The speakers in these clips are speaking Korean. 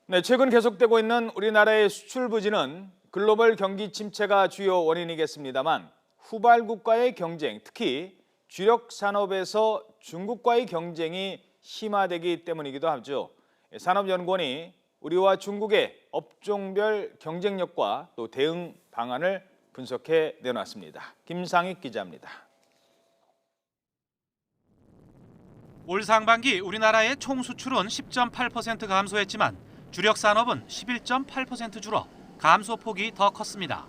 네, 최근 계속되고 있는 우리나라의 수출 부진은 글로벌 경기 침체가 주요 원인이겠습니다만 후발국과의 경쟁, 특히 주력 산업에서 중국과의 경쟁이 심화되기 때문이기도 하죠. 산업연구원이 우리와 중국의 업종별 경쟁력과 또 대응 방안을 분석해 내놨습니다. 김상익 기자입니다. 올 상반기 우리나라의 총 수출은 10.8% 감소했지만 주력 산업은 11.8% 줄어 감소폭이 더 컸습니다.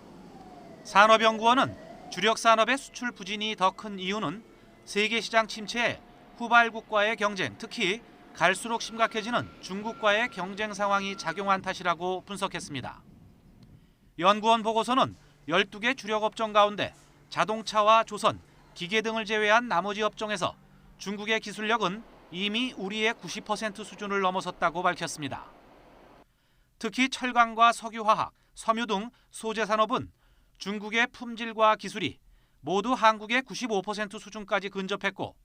산업연구원은 주력 산업의 수출 부진이 더 큰 이유는 세계 시장 침체에 후발국과의 경쟁, 특히 갈수록 심각해지는 중국과의 경쟁 상황이 작용한 탓이라고 분석했습니다. 연구원 보고서는 12개 주력 업종 가운데 자동차와 조선, 기계 등을 제외한 나머지 업종에서 중국의 기술력은 이미 우리의 90% 수준을 넘어섰다고 밝혔습니다. 특히 철강과 석유화학, 섬유 등 소재 산업은 중국의 품질과 기술이 모두 한국의 95% 수준까지 근접했고,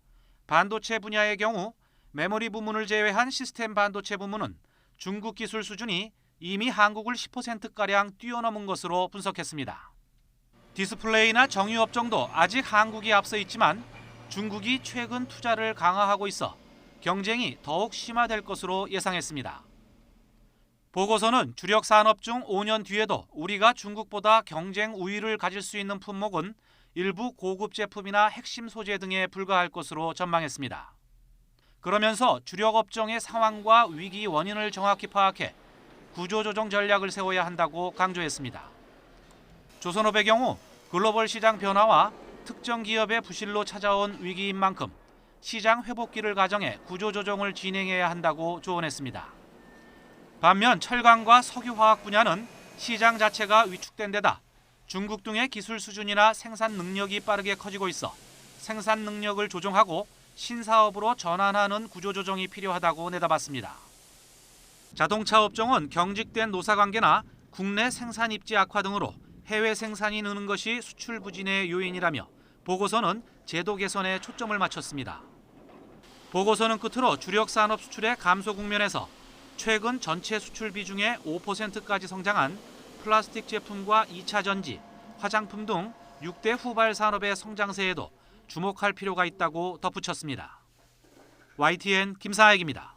반도체 분야의 경우 메모리 부문을 제외한 시스템 반도체 부문은 중국 기술 수준이 이미 한국을 10%가량 뛰어넘은 것으로 분석했습니다. 디스플레이나 정유 업종도 아직 한국이 앞서 있지만 중국이 최근 투자를 강화하고 있어 경쟁이 더욱 심화될 것으로 예상했습니다. 보고서는 주력 산업 중 5년 뒤에도 우리가 중국보다 경쟁 우위를 가질 수 있는 품목은 일부 고급 제품이나 핵심 소재 등에 불과할 것으로 전망했습니다. 그러면서 주력 업종의 상황과 위기 원인을 정확히 파악해 구조조정 전략을 세워야 한다고 강조했습니다. 조선업의 경우 글로벌 시장 변화와 특정 기업의 부실로 찾아온 위기인 만큼 시장 회복기를 가정해 구조조정을 진행해야 한다고 조언했습니다. 반면 철강과 석유화학 분야는 시장 자체가 위축된 데다 중국 등의 기술 수준이나 생산 능력이 빠르게 커지고 있어 생산 능력을 조정하고 신사업으로 전환하는 구조조정이 필요하다고 내다봤습니다. 자동차 업종은 경직된 노사관계나 국내 생산 입지 악화 등으로 해외 생산이 느는 것이 수출 부진의 요인이라며 보고서는 제도 개선에 초점을 맞췄습니다. 보고서는 끝으로 주력 산업 수출의 감소 국면에서 최근 전체 수출 비중의 5%까지 성장한 플라스틱 제품과 2차 전지, 화장품 등 6대 후발 산업의 성장세에도 주목할 필요가 있다고 덧붙였습니다. YTN 김상익입니다.